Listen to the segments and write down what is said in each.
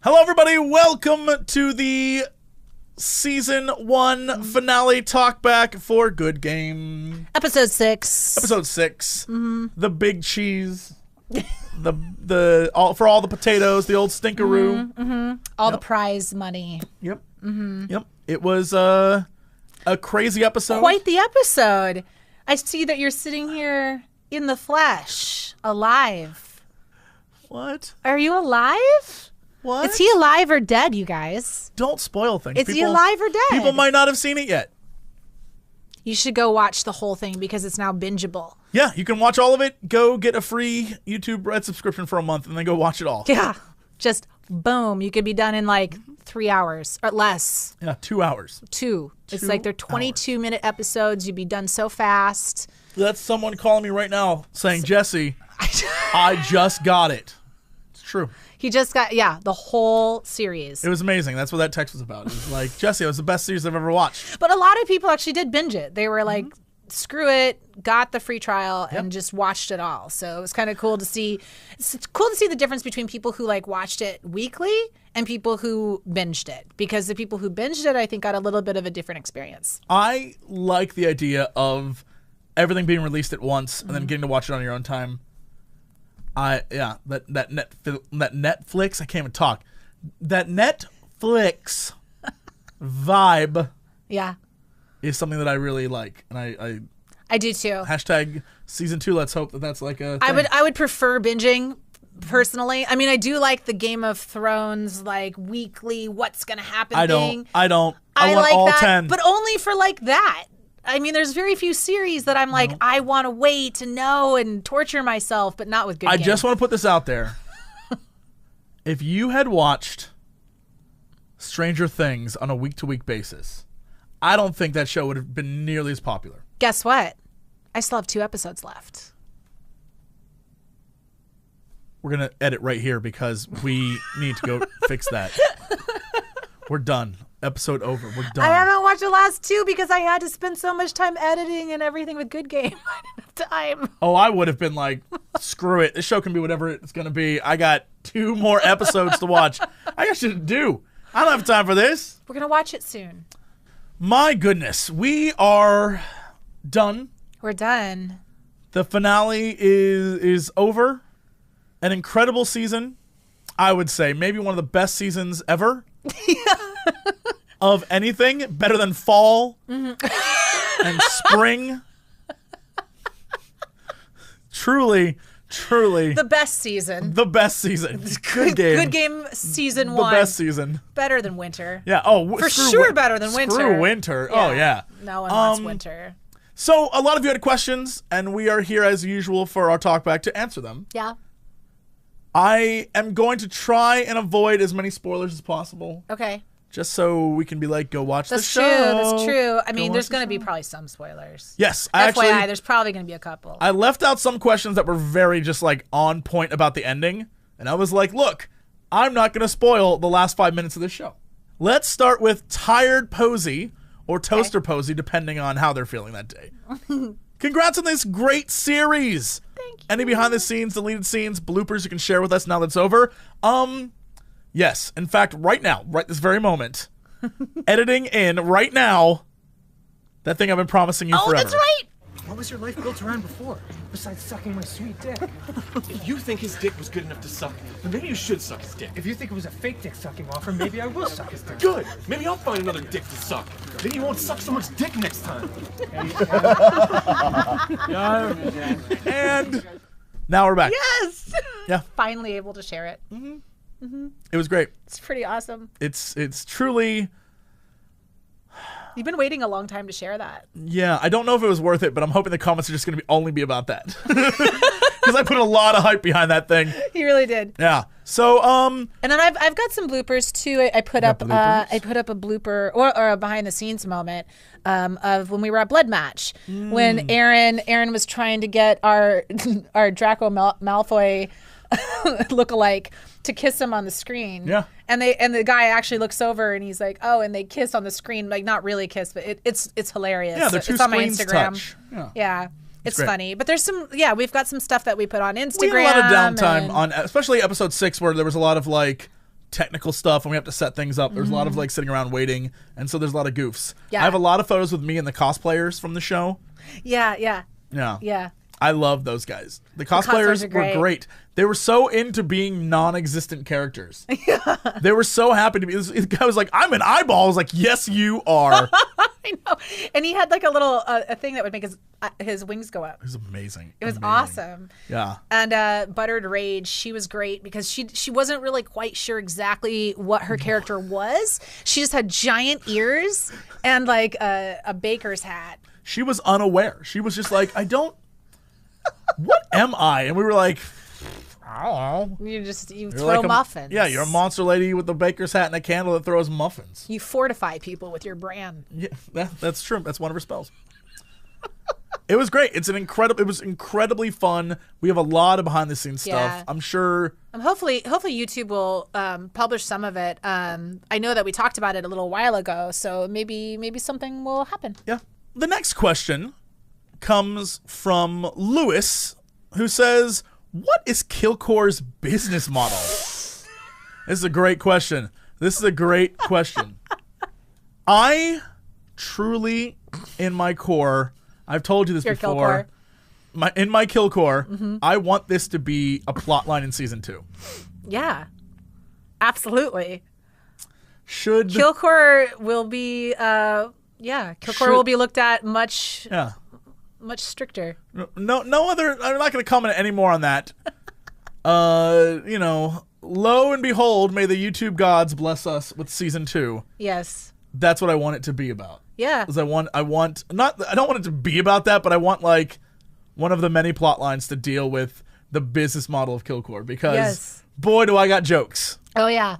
Hello, everybody. Welcome to the Season 1 finale talkback for Good Game. Episode 6. Episode 6. The big cheese. For all the potatoes, the old stinkeroo. All the prize money. Yep. Yep. It was a crazy episode. Quite the episode. I see that you're sitting here in the flesh, alive. What? Are you alive? What? Is he alive or dead, you guys? Don't spoil things. Is he alive or dead? People might not have seen it yet. You should go watch the whole thing because it's now bingeable. Yeah, you can watch all of it. Go get a free YouTube Red subscription for a month and then go watch it all. Yeah. Just boom. You could be done in like 3 hours or less. Yeah, 2 hours. 2. It's like they're 22-minute episodes. You'd be done so fast. That's someone calling me right now saying, Jesse, I just got it. It's true. He just got, the whole series. It was amazing. That's what that text was about. It was like, Jesse, it was the best series I've ever watched. But a lot of people actually did binge it. They were like, screw it, got the free trial, and just watched it all. So it was kind of cool to see. It's cool to see the difference between people who like watched it weekly and people who binged it. Because the people who binged it, I think, got a little bit of a different experience. I like the idea of everything being released at once and then getting to watch it on your own time. That Netflix, I can't even talk. That Netflix vibe is something that I really like. And I do too. Hashtag season 2, let's hope that's like a thing. I would prefer binging personally. I mean, I do like the Game of Thrones, like weekly, what's going to happen thing. I want like all that, 10. but only for like that. I mean, there's very few series that I'm like, I want to wait to know and torture myself, but not with Good Game. I just want to put this out there. If you had watched Stranger Things on a week-to-week basis, I don't think that show would have been nearly as popular. Guess what? I still have 2 episodes left. We're going to edit right here because we need to go fix that. We're done. Episode over. We're done. I haven't watched the last 2 because I had to spend so much time editing and everything with Good Game. I didn't have time. Oh, I would have been like, screw it. This show can be whatever it's going to be. I got 2 more episodes to watch. I got shit to do. I don't have time for this. We're going to watch it soon. My goodness. We are done. We're done. The finale is over. An incredible season. I would say maybe one of the best seasons ever. Of anything. Better than fall and spring. Truly. The best season. The best season. Good Game. Good Game season 1. The best season. Better than winter. Yeah. Oh, for sure better than winter. Screw winter. Oh, yeah. No one wants winter. So a lot of you had questions, and we are here as usual for our talkback to answer them. Yeah. I am going to try and avoid as many spoilers as possible. Okay. Just so we can be like, go watch the show. That's true. I mean, there's going to be probably some spoilers. Yes. FYI, there's probably going to be a couple. I left out some questions that were very just like on point about the ending. And I was like, look, I'm not going to spoil the last 5 minutes of this show. Let's start with Tired Posey or Toaster Posey, depending on how they're feeling that day. Congrats on this great series. Thank you. Any behind the scenes, deleted scenes, bloopers you can share with us now that's over? Yes. In fact, right now, right this very moment, editing in right now, that thing I've been promising you forever. Oh, that's right. What was your life built around before, besides sucking my sweet dick? If you think his dick was good enough to suck, then maybe you should suck his dick. If you think it was a fake dick sucking offer, maybe I will suck his dick. Good. Maybe I'll find another dick to suck. Then you won't suck someone's dick next time. And now we're back. Yes. Yeah. Finally able to share it. It was great. It's pretty awesome. It's truly... You've been waiting a long time to share that. Yeah, I don't know if it was worth it, but I'm hoping the comments are just going to only be about that. Because I put a lot of hype behind that thing. You really did. Yeah. So, and then I've got some bloopers too. I put up a blooper or a behind the scenes moment of when we were at Blood Match when Aaron was trying to get our Draco Malfoy lookalike to kiss him on the screen. Yeah. And the guy actually looks over and he's like, oh, and they kiss on the screen, like not really kiss, but it's hilarious. Yeah, they're two it's on my screens Instagram. touch. Yeah. It's great. funny. But there's we've got some stuff that we put on Instagram. We had a lot of downtime on, especially episode 6, where there was a lot of like technical stuff and we have to set things up. There's a lot of like sitting around waiting, and so there's a lot of goofs. Yeah. I have a lot of photos with me and the cosplayers from the show. Yeah. Yeah. I love those guys. The cosplayers are were great. They were so into being non-existent characters. Yeah. They were so happy to be. This guy was like, I'm an eyeball. I was like, yes, you are. I know. And he had like a little a thing that would make his wings go up. It was amazing. It was awesome. Yeah. And Buttered Rage, she was great because she wasn't really quite sure exactly what her character was. She just had giant ears and like a baker's hat. She was unaware. She was just like, what am I? And we were like, I don't know. You You're throw like muffins. Yeah, you're a monster lady with a baker's hat and a candle that throws muffins. You fortify people with your brand. Yeah, that's true. That's one of her spells. It was great. It was incredibly fun. We have a lot of behind the scenes stuff. I'm sure. Hopefully YouTube will publish some of it. I know that we talked about it a little while ago, so maybe something will happen. Yeah. The next question comes from Lewis, who says, what is Killcore's business model? This is a great question. I truly, in my core, I've told you this Your before. Killcore. In my Killcore, I want this to be a plot line in season 2. Yeah. Absolutely. Should Killcore will be Killcore will be looked at much stricter. No other. I'm not going to comment any more on that. Lo and behold, may the YouTube gods bless us with season 2. Yes. That's what I want it to be about. Yeah. Because I don't want it to be about that, but I want like one of the many plot lines to deal with the business model of Killcore, because boy, do I got jokes. Oh yeah.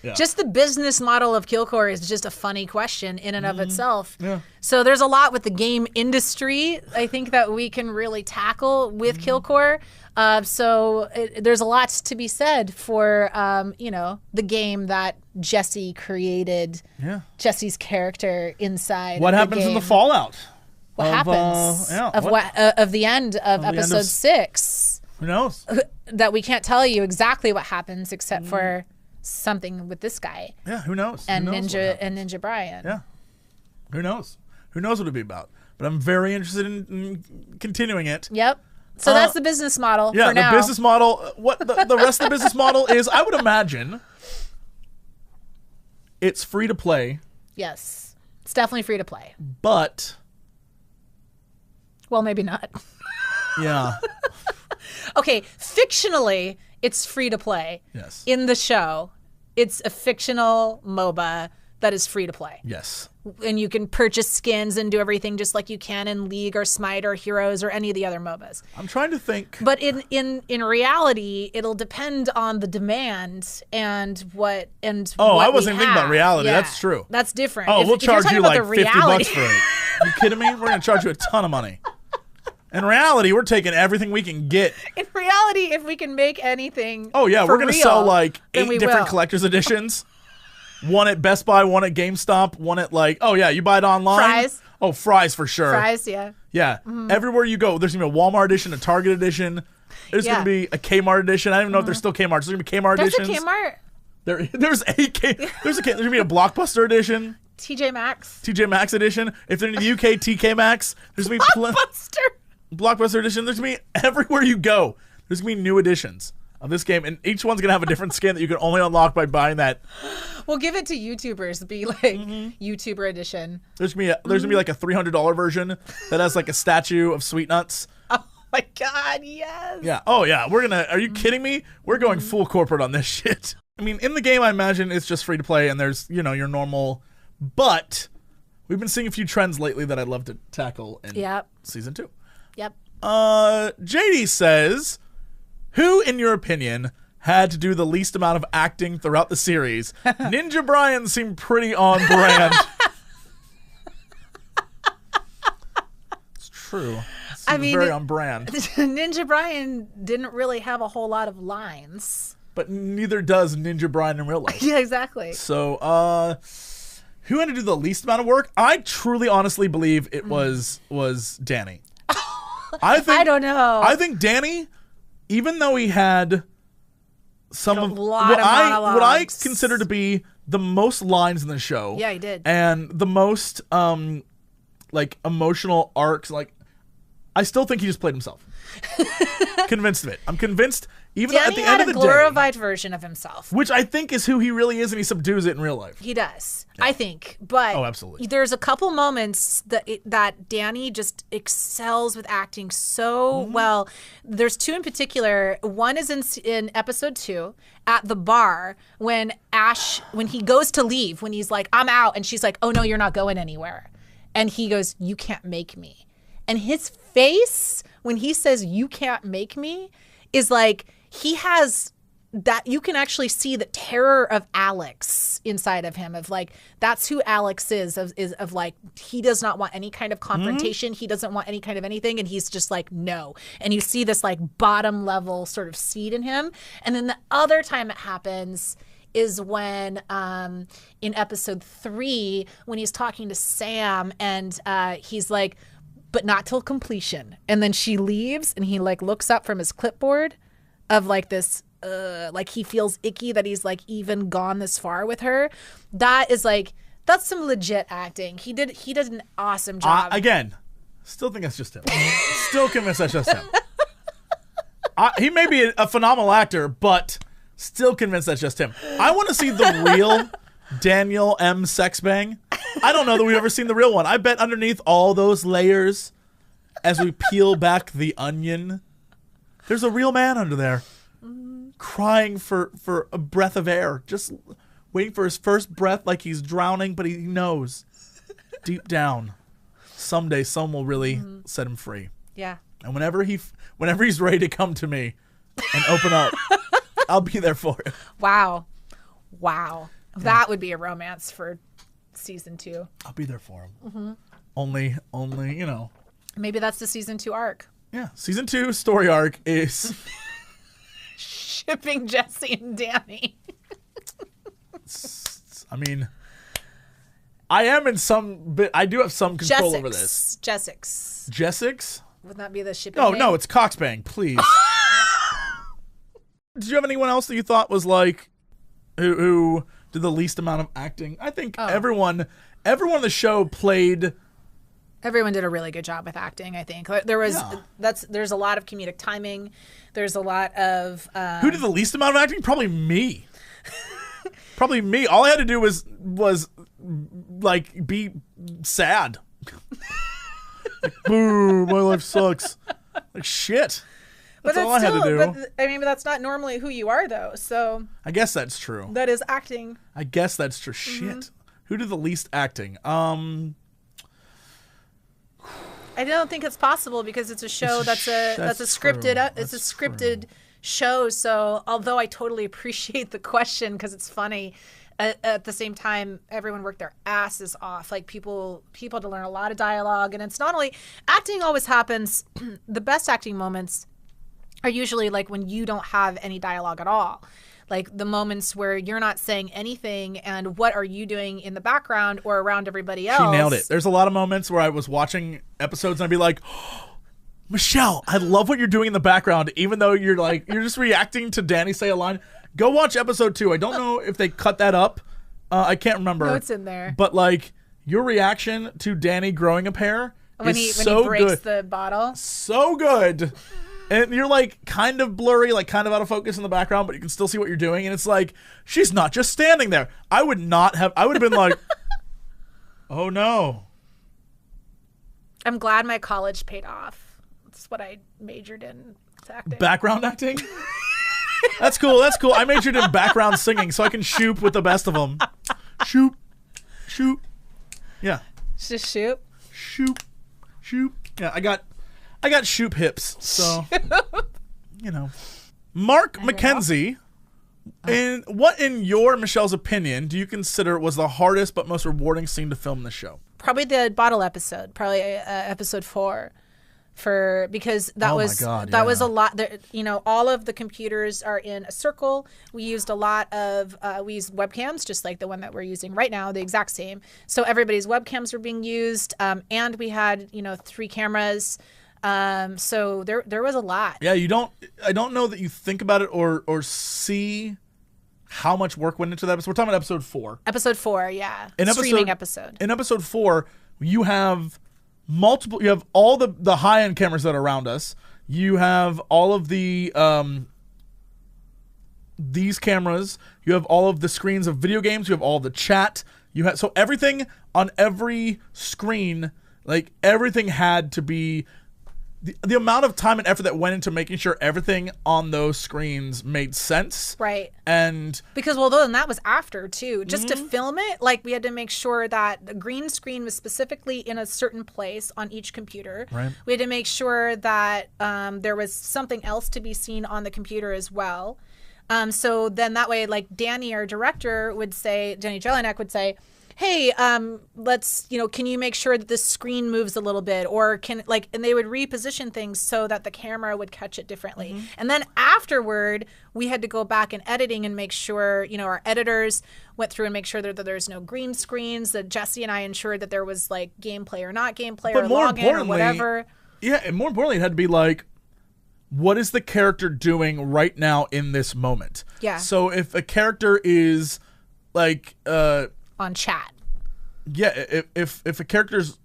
Yeah. Just the business model of Killcore is just a funny question in and of itself. Yeah. So there's a lot with the game industry, I think, that we can really tackle with Killcore. There's a lot to be said for, the game that Jesse created. Yeah. Jesse's character inside. What happens in the fallout? What happens of the end of episode 6? Who knows? That we can't tell you exactly what happens except for something with this guy. Yeah, who knows? And Ninja Brian. Yeah. Who knows? Who knows what it'd be about? But I'm very interested in continuing it. Yep. So that's the business model for now. The business model. What the rest of the business model is, I would imagine it's free to play. Yes. It's definitely free to play. But well, maybe not. Yeah. Okay, fictionally, it's free to play. Yes. In the show, it's a fictional MOBA that is free to play. Yes. And you can purchase skins and do everything just like you can in League or Smite or Heroes or any of the other MOBAs. I'm trying to think. But in reality, it'll depend on the demand and what I wasn't thinking about reality. Yeah, that's true. That's different. We'll charge you like $50 for it. Are you kidding me? We're going to charge you a ton of money. In reality, we're taking everything we can get. In reality, if we can make anything we're going to sell like 8 different will. collector's editions. One at Best Buy, one at GameStop, one at you buy it online. Fry's. Oh, Fry's for sure. Fry's, yeah. Yeah. Mm-hmm. Everywhere you go, there's going to be a Walmart edition, a Target edition. There's going to be a Kmart edition. I don't even know if there's still Kmart. There's going to be Kmart editions. There's a Kmart. There's going to be a Blockbuster edition. TJ Maxx edition. If they're in the UK, TK Maxx. There's going to be Blockbuster edition. There's going to be everywhere you go. There's going to be new editions of this game, and each one's going to have a different skin that you can only unlock by buying that. We'll give it to YouTubers. Be like YouTuber edition. There's going to be like a $300 version that has like a statue of Sweet Nuts. Oh my God, yes. Yeah. Oh yeah. Are you kidding me? We're going full corporate on this shit. I mean, in the game, I imagine it's just free to play, and there's your normal. But we've been seeing a few trends lately that I'd love to tackle in season 2. Yep. JD says, who, in your opinion, had to do the least amount of acting throughout the series? Ninja Brian seemed pretty on brand. It's true. Very on brand. Ninja Brian didn't really have a whole lot of lines. But neither does Ninja Brian in real life. Yeah, exactly. So, who had to do the least amount of work? I truly, honestly believe it was Danny. I don't know. I think Danny, even though he had some A of lot what of I monologues. consider to be the most lines in the show. Yeah, he did. And the most like emotional arcs. Like, I still think he just played himself. Convinced of it. I'm convinced. Even Danny at the had end of a the day, glorified version of himself. which I think is who he really is, and he subdues it in real life. He does, I think. But Oh, absolutely. there's a couple moments that Danny just excels with acting so Mm-hmm. well. There's two in particular. One is in episode 2 at the bar when he goes to leave, when he's like, I'm out. And she's like, oh, no, you're not going anywhere. And he goes, you can't make me. And his face when he says, you can't make me, is like, he has that, you can actually see the terror of Alex inside of him, of like, that's who Alex is of like, he does not want any kind of confrontation. He doesn't want any kind of anything. And he's just like, no. And you see this like bottom level sort of seed in him. And then the other time it happens is when in episode 3, when he's talking to Sam and he's like, but not till completion. And then she leaves and he like looks up from his clipboard of like this, like he feels icky that he's like even gone this far with her. That is like, that's some legit acting. He did an awesome job. Again, still think that's just him. Still convinced that's just him. He may be a phenomenal actor, but still convinced that's just him. I want to see the real Daniel M. Sexbang. I don't know that we've ever seen the real one. I bet underneath all those layers, as we peel back the onion, there's a real man under there, crying for a breath of air, just waiting for his first breath like he's drowning, but he knows deep down someday someone will really set him free. Yeah. And whenever he's ready to come to me and open up, I'll be there for him. Wow. That would be a romance for season 2. I'll be there for him. Only, you know. Maybe that's the season 2 arc. Yeah. Season 2 story arc is Shipping Jesse and Danny. I mean, I am in some bit. I do have some control over this. Jessix. Wouldn't that be the shipping No, name? no, it's Coxbang, please. Did you have anyone else that you thought was like who did the least amount of acting? I think everyone in the show played. Everyone did a really good job with acting, I think. There's a lot of comedic timing. There's a lot of Who did the least amount of acting? Probably me. Probably me. All I had to do was like be sad. Like, boo, my life sucks. Like shit. That's all I had to do. But that's not normally who you are, though. So I guess that's true. that is acting. I guess that's true. Shit. Who did the least acting? I don't think it's possible because it's a show that's a scripted show. So although I totally appreciate the question because it's funny, at the same time everyone worked their asses off. Like people had to learn a lot of dialogue, and it's not only acting always happens. The best acting moments are usually like when you don't have any dialogue at all. Like the moments where you're not saying anything and what are you doing in the background or around everybody else. She nailed it. There's a lot of moments where I was watching episodes and I'd be like, oh, Michelle, I love what you're doing in the background, even though you're just reacting to Danny say a line. Go watch episode 2. I don't know if they cut that up. I can't remember. No, it's in there. But like your reaction to Danny growing a pair when is he so breaks good. the bottle. So good. And you're like kind of blurry, like kind of out of focus in the background, but you can still see what you're doing. And it's like, she's not just standing there. I would have been like, oh no. I'm glad my college paid off. That's what I majored in. Acting. Background acting? That's cool. I majored in background singing so I can shoot with the best of them. Shoot. Yeah. Just shoot. Shoot. Yeah, I got shoop hips, so you know. Mark McKenzie, in your Michelle's opinion, do you consider was the hardest but most rewarding scene to film the show? Probably the bottle episode, episode 4, because that was a lot. All of the computers are in a circle. We used a lot of we used webcams, just like the one that we're using right now, the exact same. So everybody's webcams were being used, and we had 3 cameras. So there was a lot. Yeah, I don't know that you think about it or see how much work went into that episode. We're talking about episode 4. Episode 4, yeah. Streaming episode. In episode 4, you have all the high-end cameras that are around us. You have all of the these cameras. You have all of the screens of video games. You have all of the chat. So everything on every screen, like everything had to be the amount of time and effort that went into making sure everything on those screens made sense. Right. And because then that was after too. Just to film it, like we had to make sure that the green screen was specifically in a certain place on each computer. Right. We had to make sure that there was something else to be seen on the computer as well. So then that way, like Danny, our director, Danny Jelinek would say, hey, can you make sure that the screen moves a little bit, or and they would reposition things so that the camera would catch it differently. Mm-hmm. And then afterward, we had to go back in editing and make sure, our editors went through and make sure that there's no green screens, that Jesse and I ensured that there was like gameplay or not gameplay or login or whatever. Yeah, and more importantly, it had to be like, what is the character doing right now in this moment? Yeah. So if a character is like on chat. Yeah, if a character's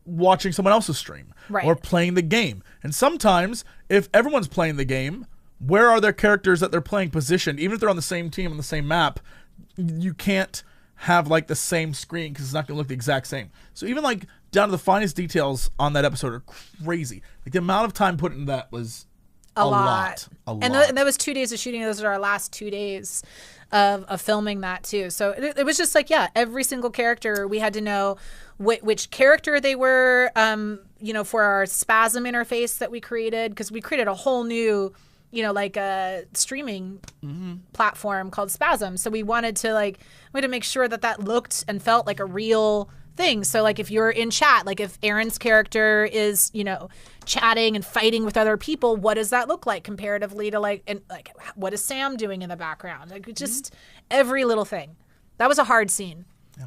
watching someone else's stream, right, or playing the game. And sometimes if everyone's playing the game, where are their characters that they're playing positioned? Even if they're on the same team on the same map, you can't have like the same screen because it's not going to look the exact same. So even like down to the finest details on that episode are crazy. Like the amount of time put into that was a lot. And that was 2 days of shooting. Those are our last 2 days of filming that too. So it was just like, yeah, every single character, we had to know which character they were, for our Spasm interface that we created, because we created a whole new, like a streaming platform called Spasm. So we had to make sure that looked and felt like a real thing. So like if you're in chat, like if Aaron's character is, chatting and fighting with other people, what does that look like comparatively to what is Sam doing in the background? Like just every little thing. That was a hard scene. Yeah.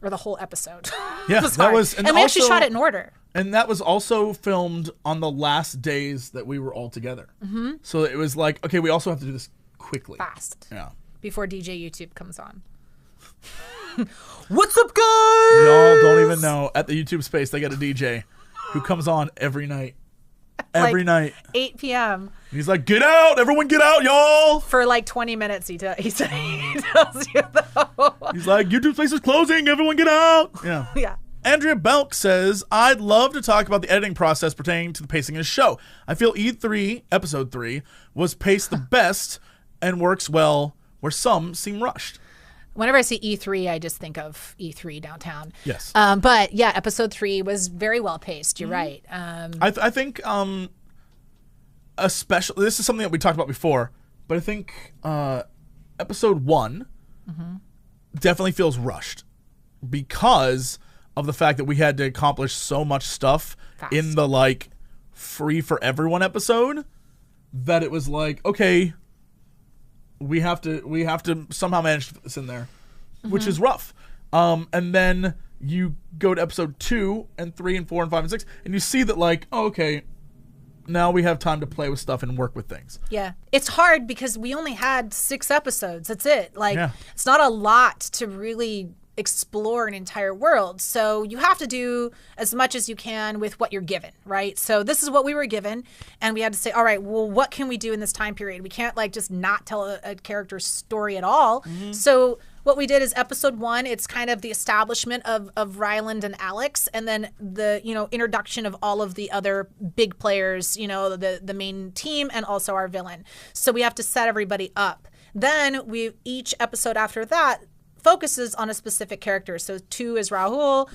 Or the whole episode. Yeah, that was, and we actually shot it in order. And that was also filmed on the last days that we were all together. Mm-hmm. So it was like, okay, we also have to do this quickly. Fast. Yeah. Before DJ YouTube comes on. What's up, guys? Y'all don't even know. At the YouTube space, they got a DJ who comes on every night. Every night. 8 p.m. He's like, get out! Everyone get out, y'all! For like 20 minutes, he tells you, though. He's like, YouTube space is closing! Everyone get out! Yeah. Yeah. Andrea Belk says, I'd love to talk about the editing process pertaining to the pacing of the show. I feel E3, episode 3, was paced the best and works well, where some seem rushed. Whenever I see E3, I just think of E3 downtown. Yes. But yeah, episode 3 was very well paced. You're right. I think especially, this is something that we talked about before, but I think episode 1 definitely feels rushed because of the fact that we had to accomplish so much stuff fast in the free for everyone episode that it was like, okay, we have to somehow manage to put this in there, which is rough. And then you go to episode 2 and 3 and 4 and 5 and 6, and you see that okay, now we have time to play with stuff and work with things. Yeah. It's hard because we only had 6 episodes. That's it. It's not a lot to really explore an entire world. So you have to do as much as you can with what you're given, right? So this is what we were given, and we had to say, all right, well, what can we do in this time period? We can't just not tell a character's story at all. Mm-hmm. So what we did is episode 1, it's kind of the establishment of Ryland and Alex, and then the introduction of all of the other big players, the main team, and also our villain. So we have to set everybody up. Then each episode after that focuses on a specific character. So 2 is Kamal.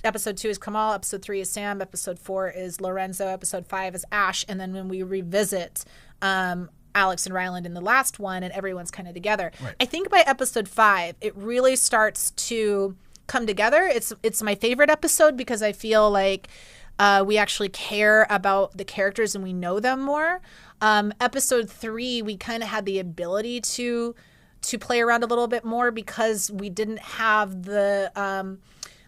Episode 2 is Kamal. Episode 3 is Sam. Episode 4 is Lorenzo. Episode 5 is Ash. And then when we revisit Alex and Ryland in the last one, and everyone's kind of together. Right. I think by episode 5, it really starts to come together. It's my favorite episode because I feel like we actually care about the characters and we know them more. Episode 3, we kind of had the ability to play around a little bit more because we didn't have the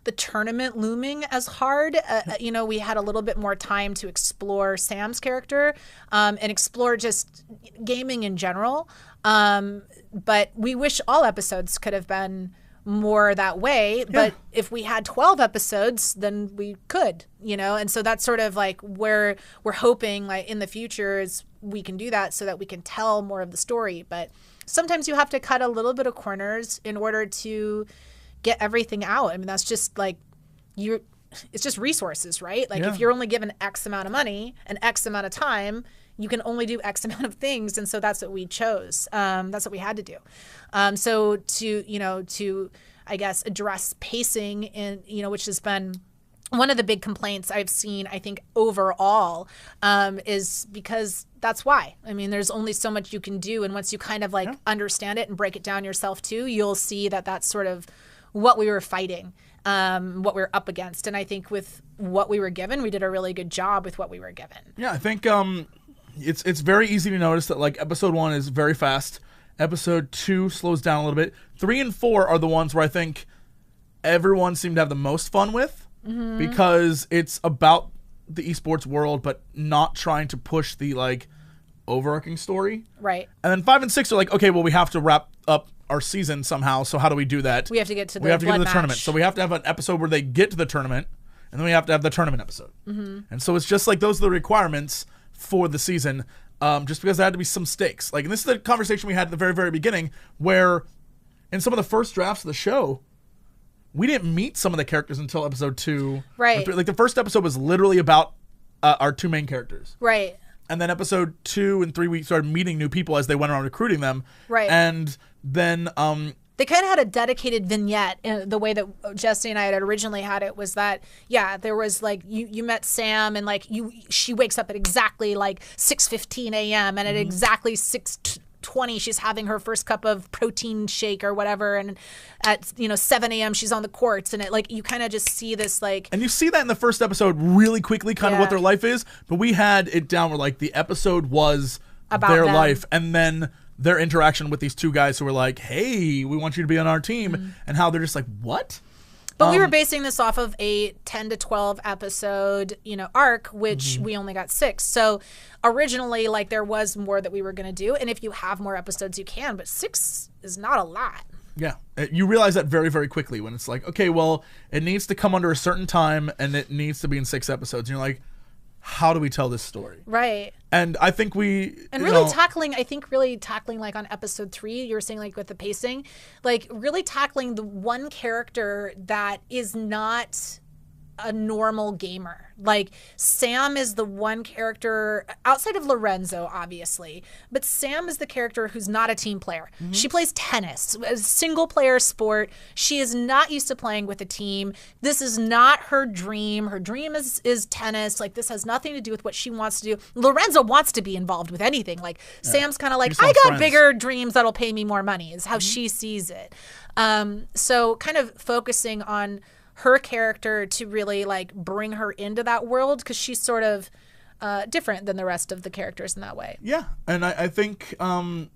the tournament looming as hard. You know, we had a little bit more time to explore Sam's character and explore just gaming in general. But we wish all episodes could have been more that way. But if we had 12 episodes, then we could, you know. And so that's sort of like where we're hoping, like in the future, is we can do that so that we can tell more of the story. But sometimes you have to cut a little bit of corners in order to get everything out. I mean, that's just like it's just resources, right? Like if you're only given X amount of money and X amount of time, you can only do X amount of things. And so that's what we chose. That's what we had to do. So to I guess, address pacing in, you know, which has been one of the big complaints I've seen, I think, overall, is because that's why. I mean, there's only so much you can do. And once you kind of like understand it and break it down yourself too, you'll see that that's sort of what we were fighting, what we were up against. And I think with what we were given, we did a really good job with what we were given. Yeah, I think it's very easy to notice that like episode 1 is very fast. Episode 2 slows down a little bit. 3 and 4 are the ones where I think everyone seemed to have the most fun with because it's about the esports world, but not trying to push the like overarching story. Right. And then 5 and 6 are like, okay, well, we have to wrap up our season somehow. So how do we do that? We have to get to the tournament. So we have to have an episode where they get to the tournament, and then we have to have the tournament episode. And so it's just like those are the requirements for the season. Just because there had to be some stakes. Like, and this is the conversation we had at the very, very beginning, where in some of the first drafts of the show, we didn't meet some of the characters until episode 2. Right. Like, the first episode was literally about our 2 main characters. Right. And then episode 2 and 3, we started meeting new people as they went around recruiting them. Right. And then they kind of had a dedicated vignette. The way that Jesse and I had originally had it was that, there was like you met Sam, and like she wakes up at exactly like 6:15 a.m. and at exactly 6:20 she's having her first cup of protein shake or whatever, and at 7 a.m. she's on the courts, and it like you kind of just see this like. And you see that in the first episode really quickly, kind of what their life is. But we had it down where like the episode was about their life, and then their interaction with these 2 guys who were like, hey, we want you to be on our team, and how they're just like, what? But we were basing this off of a 10 to 12 episode, arc, which we only got 6. So originally, like, there was more that we were going to do. And if you have more episodes, you can. But 6 is not a lot. Yeah. You realize that very, very quickly when it's like, okay, well, it needs to come under a certain time, and it needs to be in 6 episodes. And you're like, how do we tell this story? Right. And I think really tackling like on episode 3, you were saying like with the pacing, like really tackling the one character that is not a normal gamer. Like Sam is the one character outside of Lorenzo, obviously, but Sam is the character who's not a team player. She plays tennis, a single player sport. She is not used to playing with a team. This is not her dream. Her dream is tennis. Like this has nothing to do with what she wants to do. Lorenzo wants to be involved with anything. Like Sam's kind of like, I got bigger dreams that'll pay me more money, is how she sees it. So kind of focusing on her character to really like bring her into that world, because she's sort of different than the rest of the characters in that way. Yeah, and I think come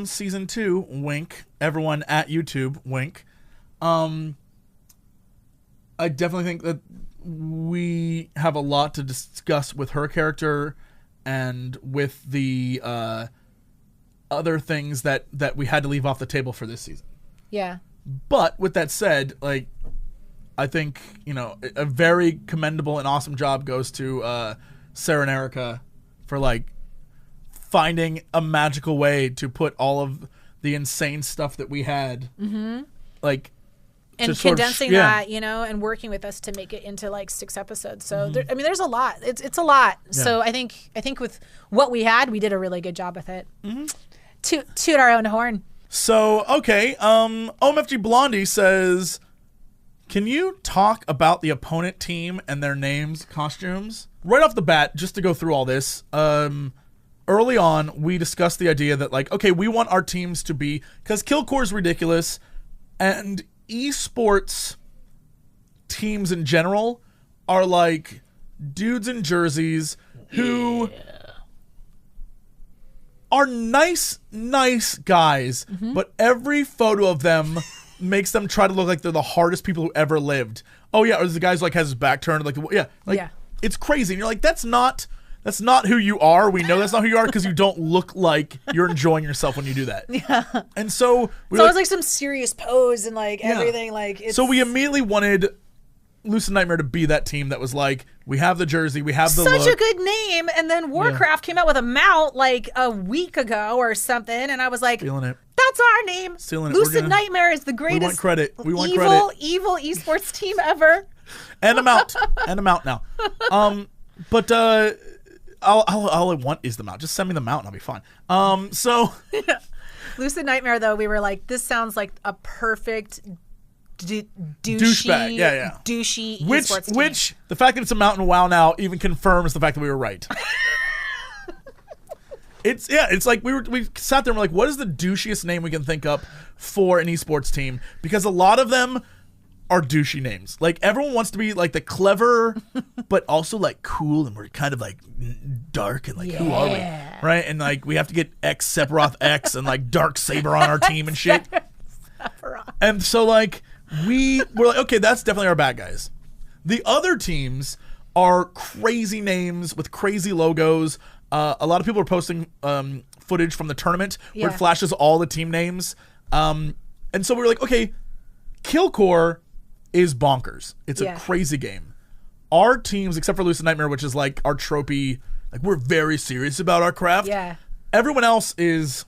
season 2, wink, everyone at YouTube, wink. I definitely think that we have a lot to discuss with her character and with the other things that we had to leave off the table for this season. Yeah. But with that said, like, I think, a very commendable and awesome job goes to Sarah and Erica for, like, finding a magical way to put all of the insane stuff that we had, like, and condensing that, and working with us to make it into like 6 episodes. So there's a lot. It's a lot. Yeah. So I think with what we had, we did a really good job with it. Toot our own horn. So, okay, OMFG Blondie says, can you talk about the opponent team and their names, costumes? Right off the bat, just to go through all this, early on, we discussed the idea that, like, okay, we want our teams to be, because Killcore is ridiculous, and esports teams in general are like dudes in jerseys who are nice guys, but every photo of them makes them try to look like they're the hardest people who ever lived. Oh yeah, or the guy's like has his back turned, like it's crazy. And you're like, that's not who you are. We know that's not who you are because you don't look like you're enjoying yourself when you do that. Yeah. And so it's always like some serious pose and like everything like. So we immediately wanted Lucid Nightmare to be that team that was like, we have the jersey, we have the such a good name, and then Warcraft came out with a mount like a week ago or something, and I was like, feeling it. That's our name. Stealing it. Lucid Nightmare is the greatest. We want credit. Evil esports team ever. And I'm out. Now. But all I want is the mount. Just send me the mount and I'll be fine. So Lucid Nightmare, though, we were like, this sounds like a perfect douchebag. Yeah. Douchey esports team. Which the fact that it's a mount in WoW now even confirms the fact that we were right. It's like we sat there and we're like, what is the douchiest name we can think up for an esports team? Because a lot of them are douchey names. Like everyone wants to be like the clever, but also like cool, and we're kind of like dark and like who are we, right? And like we have to get X Sephiroth X and like Dark Saber on our team and shit. And so like we're like, okay, that's definitely our bad guys. The other teams are crazy names with crazy logos. A lot of people are posting footage from the tournament where it flashes all the team names. And so we were like, okay, Killcore is bonkers. It's a crazy game. Our teams, except for Lucid Nightmare, which is like our tropey, like we're very serious about our craft. Yeah. Everyone else is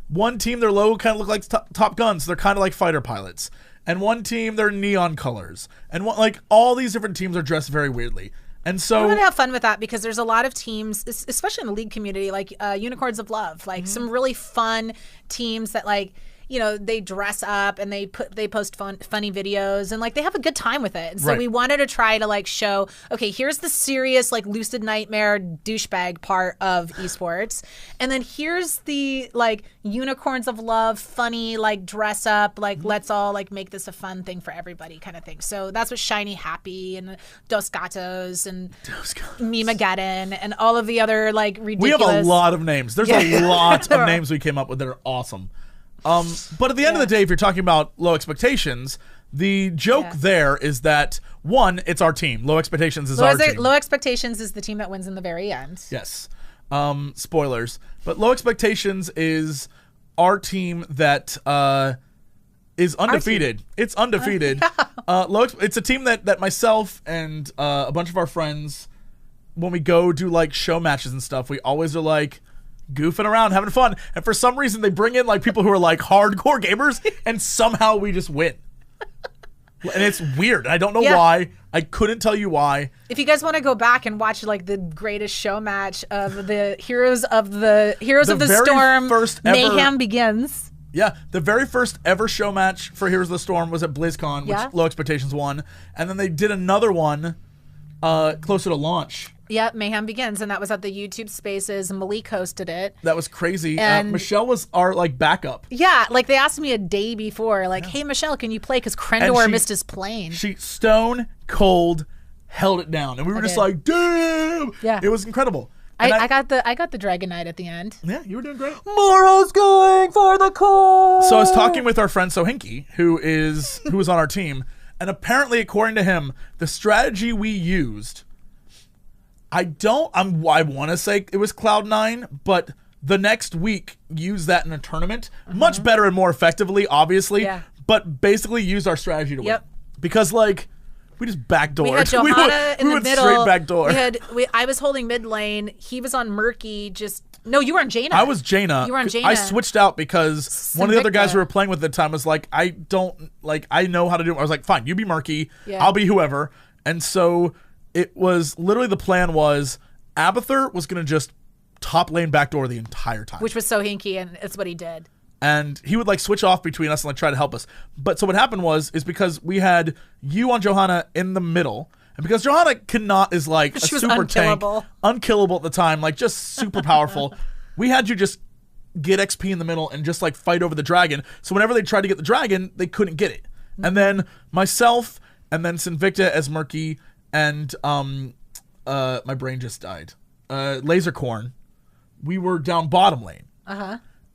one team, their logo kind of look like Top Gun, so they're kind of like fighter pilots. And one team, they're neon colors. And like all these different teams are dressed very weirdly. And so I want to have fun with that because there's a lot of teams, especially in the league community, like Unicorns of Love, like some really fun teams that like, you know, they dress up and they post funny videos and like they have a good time with it. And so we wanted to try to like show, okay, here's the serious like Lucid Nightmare douchebag part of esports, and then here's the like Unicorns of Love funny like dress up like let's all like make this a fun thing for everybody kind of thing. So that's what Shiny Happy and Dos Gatos and Memageddon and all of the other like ridiculous. We have a lot of names. There's a lot of names we came up with that are awesome. But at the end of the day, if you're talking about low expectations, the joke there is that, one, it's our team. Low expectations is our team. Low expectations is the team that wins in the very end. Yes. Spoilers. But low expectations is our team that is undefeated. It's undefeated. It's a team that myself and a bunch of our friends, when we go do like show matches and stuff, we always are like, goofing around, having fun, and for some reason they bring in like people who are like hardcore gamers, and somehow we just win. And it's weird. I don't know why. I couldn't tell you why. If you guys want to go back and watch like the greatest show match of the Heroes of the Storm, Mayhem Begins. Yeah, the very first ever show match for Heroes of the Storm was at BlizzCon, which Low Expectations won, and then they did another one closer to launch. Yep, Mayhem Begins, and that was at the YouTube Spaces, and Malik hosted it. That was crazy. And Michelle was our like backup. Yeah, like they asked me a day before, like, hey Michelle, can you play? Because Krendor missed his plane. She stone cold held it down, and we were just like, damn! Yeah, it was incredible. I got the Dragon Knight at the end. Yeah, you were doing great. Moro's going for the core. So I was talking with our friend Sohinki, who was on our team, and apparently, according to him, the strategy we used. I want to say it was Cloud9, but the next week used that in a tournament. Much better and more effectively, obviously. Yeah. But basically used our strategy to win. Because, like, we just backdoored. We had Johanna in the middle. Straight backdoor. I was holding mid lane. He was on Murky. No, you were on Jaina. I was Jaina. You were on Jaina. I switched out because one of the other guys we were playing with at the time was like, I know how to do it. I was like, fine, you be Murky. Yeah. I'll be whoever. And so it was literally the plan was Abathur was going to just top lane backdoor the entire time. Which was so hinky, and it's what he did. And he would like switch off between us and like try to help us. But so what happened is because we had you on Johanna in the middle, and because Johanna is like a super tank, unkillable at the time, like just super powerful, we had you just get XP in the middle and just like fight over the dragon. So whenever they tried to get the dragon, they couldn't get it. Mm-hmm. And then myself, and then Sinvicta as Murky, and my brain just died. Lasercorn, we were down bottom lane.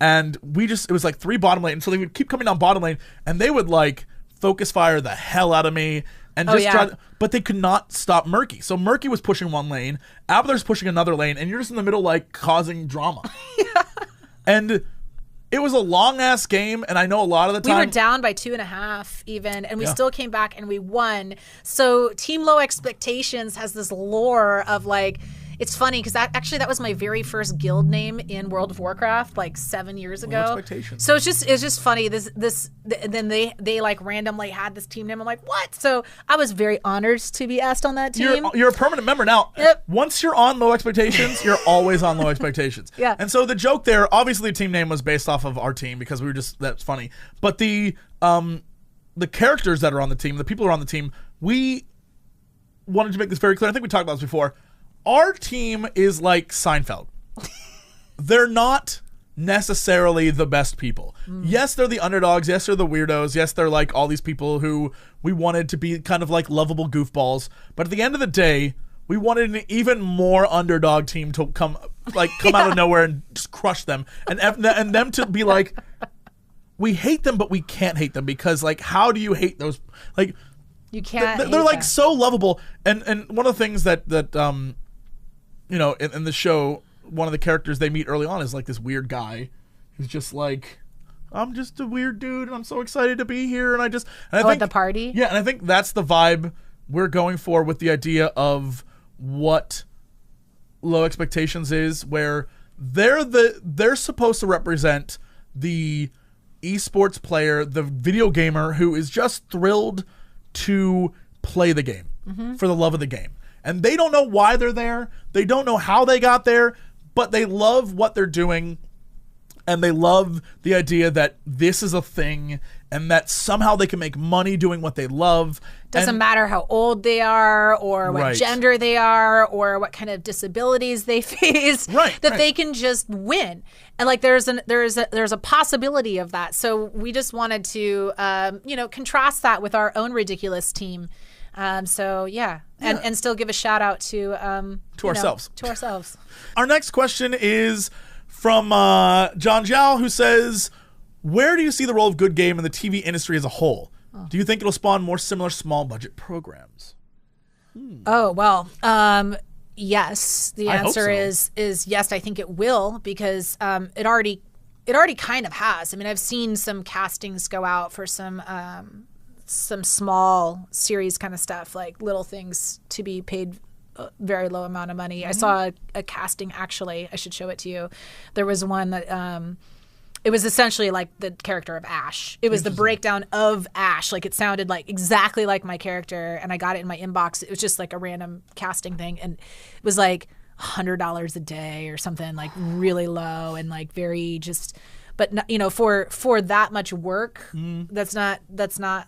and it was like 3 bottom lane, and so they would keep coming down bottom lane, and they would like focus fire the hell out of me, and just try, but they could not stop Murky. So Murky was pushing one lane, Avalar's pushing another lane, and you're just in the middle like causing drama. And it was a long ass game, and I know a lot of the time we were down by 2.5 even, and we still came back and we won. So Team Low Expectations has this lore of like, it's funny because that was my very first guild name in World of Warcraft like 7 years ago. Low Expectations. So it's just funny. Then they like randomly had this team name. I'm like, what? So I was very honored to be asked on that team. You're a permanent member now. Yep. Once you're on Low Expectations, you're always on Low Expectations. Yeah. And so the joke there, obviously, the team name was based off of our team because that's funny. But the characters that are on the team, the people who are on the team, we wanted to make this very clear. I think we talked about this before. Our team is like Seinfeld. They're not necessarily the best people. Yes, they're the underdogs. Yes, they're the weirdos. Yes, they're like all these people who we wanted to be kind of like lovable goofballs. But at the end of the day, we wanted an even more underdog team to come out of nowhere and just crush them, and them to be like, we hate them, but we can't hate them because like, how do you hate those? Like, you can't. They're like so lovable, and one of the things that you know, in the show, one of the characters they meet early on is like this weird guy who's just like, I'm just a weird dude and I'm so excited to be here, and I think at the party? Yeah, and I think that's the vibe we're going for with the idea of what Low Expectations is, where they're supposed to represent the esports player, the video gamer who is just thrilled to play the game for the love of the game. And they don't know why they're there. They don't know how they got there, but they love what they're doing. And they love the idea that this is a thing and that somehow they can make money doing what they love. Doesn't matter how old they are or what gender they are or what kind of disabilities they face. They can just win. And like there's a possibility of that. So we just wanted to contrast that with our own ridiculous team. And still give a shout out to ourselves. To ourselves. Our next question is from John Zhao, who says, where do you see the role of Good Game in the TV industry as a whole? Do you think it'll spawn more similar small budget programs? Oh, well, yes. The answer is yes, I think it will, because it already kind of has. I mean, I've seen some castings go out for some small series kind of stuff, like little things to be paid a very low amount of money. I saw a casting, actually. I should show it to you. There was one that it was essentially like the character of Ash. It was the breakdown of Ash. Like it sounded like exactly like my character, and I got it in my inbox. It was just like a random casting thing, and it was like $100 a day or something, like really low and like very just. But for that much work, that's not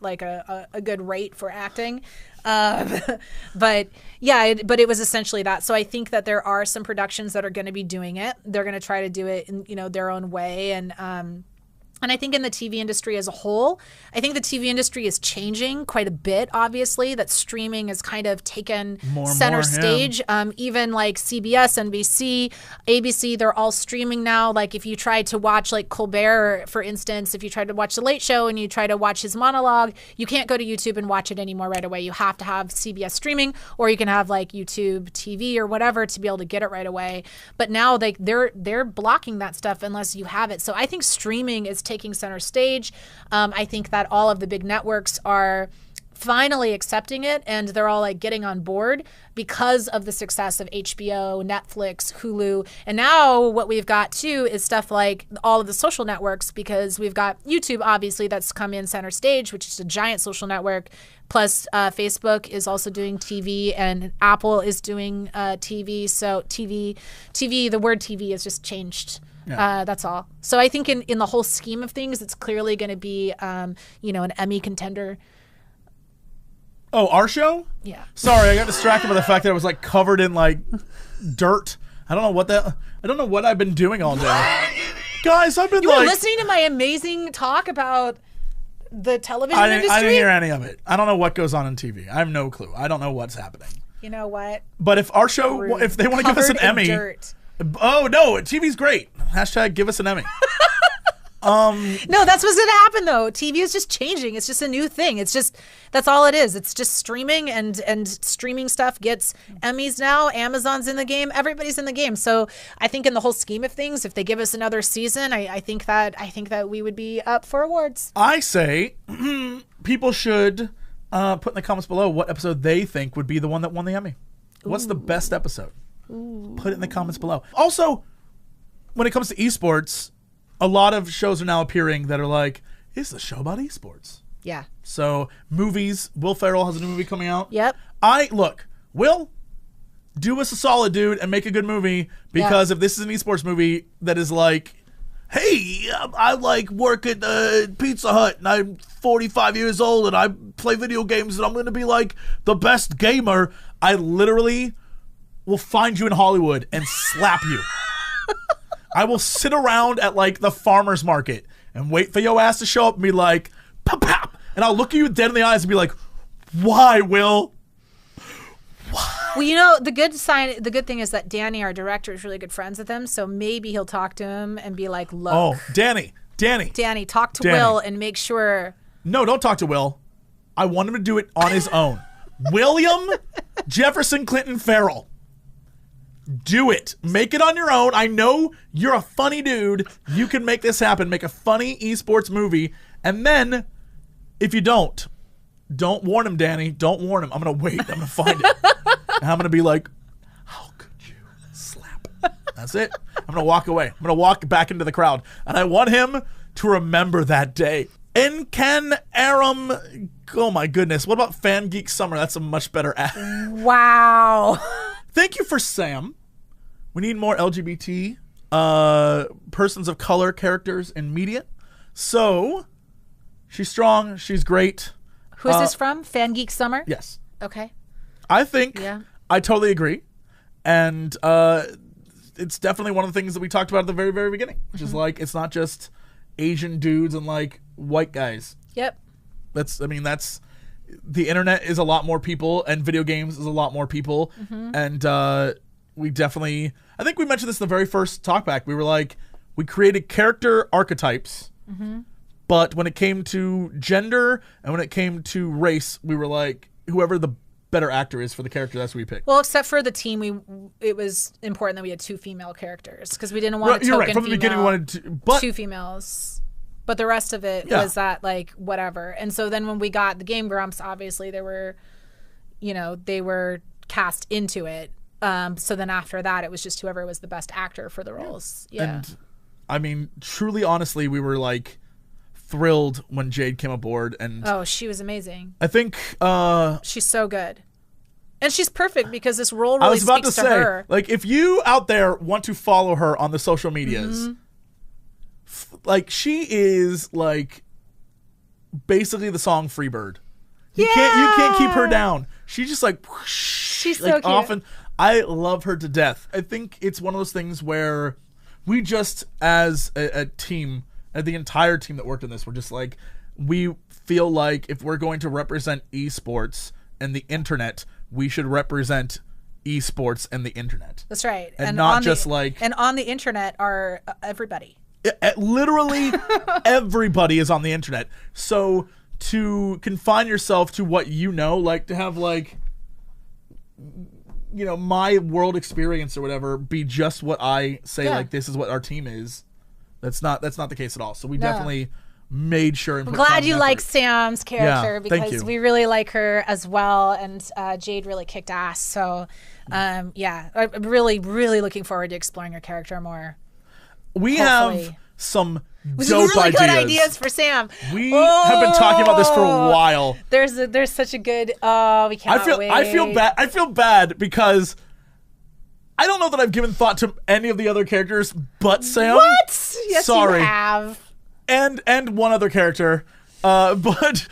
like a good rate for acting. But it was essentially that. So I think that there are some productions that are going to be doing it. They're going to try to do it in their own way, and I think in the TV industry as a whole, I think the TV industry is changing quite a bit, obviously, that streaming has kind of taken center stage. Even like CBS, NBC, ABC, they're all streaming now. Like if you try to watch like Colbert, for instance, if you try to watch The Late Show and you try to watch his monologue, you can't go to YouTube and watch it anymore right away. You have to have CBS streaming, or you can have like YouTube TV or whatever to be able to get it right away. But now they're blocking that stuff unless you have it. So I think streaming is taking center stage. I think that all of the big networks are finally accepting it, and they're all like getting on board because of the success of HBO, Netflix, Hulu. And now what we've got too is stuff like all of the social networks, because we've got YouTube, obviously, that's come in center stage, which is a giant social network. Plus Facebook is also doing TV, and Apple is doing TV. So TV, the word TV has just changed. Yeah. That's all. So I think in the whole scheme of things, it's clearly going to be, an Emmy contender. Oh, our show? Yeah. Sorry, I got distracted by the fact that it was like covered in like dirt. I don't know what I've been doing all day. Guys, I've been You were listening to my amazing talk about the television industry? I didn't hear any of it. I don't know what goes on in TV. I have no clue. I don't know what's happening. You know what? But if our show, if they want to give us an Emmy. Dirt. Oh, no, TV's great. # give us an Emmy. No, that's what's gonna happen though. TV is just changing. It's just a new thing. It's just that's all it is. It's just streaming and streaming stuff gets Emmys now. Amazon's in the game. Everybody's in the game. So I think in the whole scheme of things, if they give us another season, I think that we would be up for awards. I say people should put in the comments below what episode they think would be the one that won the Emmy. What's the best episode? Put it in the comments below. Also, when it comes to esports, a lot of shows are now appearing that are like, it's a show about esports. Yeah. So movies, Will Ferrell has a new movie coming out. Yep. Will, do us a solid, dude, and make a good movie, because if this is an esports movie that is like, hey, I like work at Pizza Hut and I'm 45 years old and I play video games and I'm going to be like the best gamer, I literally will find you in Hollywood and slap you. I will sit around at like the farmer's market and wait for your ass to show up and be like, pop, pop. And I'll look at you dead in the eyes and be like, why, Will? Why? Well, you know, the good thing is that Danny, our director, is really good friends with him. So maybe he'll talk to him and be like, look. Oh, Danny, talk to Will and make sure. No, don't talk to Will. I want him to do it on his own. William Jefferson Clinton Ferrell. Do it. Make it on your own. I know you're a funny dude. You can make this happen. Make a funny esports movie. And then, if you don't warn him, Danny. Don't warn him. I'm going to wait. I'm going to find it. And I'm going to be like, how could you slap? That's it. I'm going to walk away. I'm going to walk back into the crowd. And I want him to remember that day. Enken Aram. Oh, my goodness. What about Fan Geek Summer? That's a much better ad. Wow. Thank you for Sam. We need more LGBT persons of color characters in media. So, she's strong. She's great. Who's this from? Fan Geek Summer? Yes. Okay. I think Yeah. I totally agree. And it's definitely one of the things that we talked about at the very, very beginning, which is like, it's not just Asian dudes and like white guys. Yep. That's the internet is a lot more people and video games is a lot more people. And we definitely, I think we mentioned this in the very first talkback. We were like, we created character archetypes, but when it came to gender and when it came to race, we were like, whoever the better actor is for the character, that's what we picked. Well, except for the team, it was important that we had 2 female characters because we didn't want to token You're right. From the beginning, we wanted 2 females. But the rest of it was that, like, whatever. And so then when we got the Game Grumps, obviously they were cast into it. So then after that, it was just whoever was the best actor for the roles. Yeah. And I mean, truly, honestly, we were like thrilled when Jade came aboard. And oh, she was amazing. I think she's so good. And she's perfect because this role really speaks to her. Like, if you out there want to follow her on the social medias, like, she is like basically the song Freebird. You can't keep her down. She's just like whoosh, she's like so cute. Often I love her to death. I think it's one of those things where we just, as a team, the entire team that worked on this, we're just like, we feel like if we're going to represent esports and the internet, we should represent esports and the internet. That's right. And not just like... And on the internet are everybody. Literally everybody is on the internet. So to confine yourself to what you know, like to have like, you know, my world experience or whatever be just what I say, like this is what our team is. That's not the case at all. So we definitely made sure. And I'm glad you like Sam's character because we really like her as well, and Jade really kicked ass. So I'm really, really looking forward to exploring her character more. We have some dope really good ideas for Sam. We have been talking about this for a while. There's such a good. We can't wait. I feel bad because I don't know that I've given thought to any of the other characters but Sam. What? Yes, sorry. You have. And one other character, but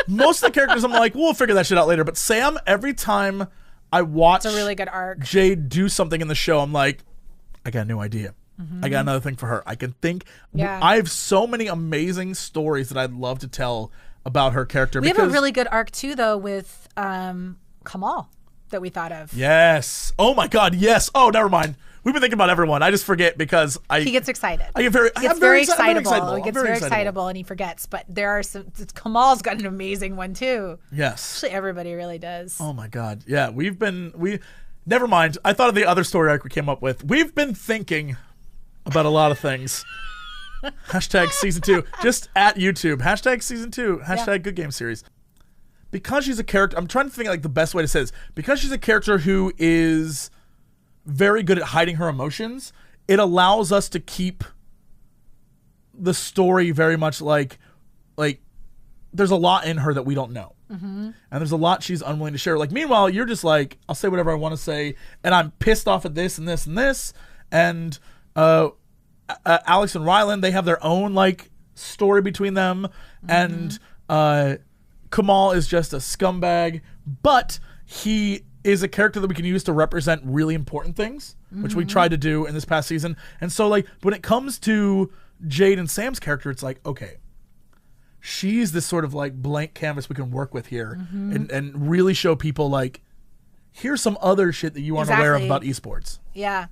most of the characters I'm like, we'll figure that shit out later. But Sam, every time I watch it's a really good arc. Jade do something in the show, I'm like, I got a new idea. I got another thing for her. I can think. Yeah. I have so many amazing stories that I'd love to tell about her character. We have a really good arc too, though, with Kamal that we thought of. Yes. Oh my God. Yes. Oh, never mind. We've been thinking about everyone. I just forget because he gets excited. I get very, He gets I'm very excitable. excitable. He gets very excitable and he forgets. But there are some. Kamal's got an amazing one too. Yes. Actually, everybody really does. Oh my God. Yeah, never mind. I thought of the other story arc we came up with. We've been thinking about a lot of things. Hashtag season 2. Just at YouTube. Hashtag season 2. Hashtag Good Game Series. Because she's a character, I'm trying to think like the best way to say this. Because she's a character who is very good at hiding her emotions, it allows us to keep the story very much like there's a lot in her that we don't know. Mm-hmm. And there's a lot she's unwilling to share. Like, meanwhile, you're just like, I'll say whatever I want to say, and I'm pissed off at this and this and this. And Alex and Rylan, they have their own like story between them. Mm-hmm. And Kamal is just a scumbag, but he is a character that we can use to represent really important things, which we tried to do in this past season. And so, like, when it comes to Jade and Sam's character, it's like, okay, she's this sort of like blank canvas we can work with here and really show people like, here's some other shit that you aren't aware of about esports. Yeah.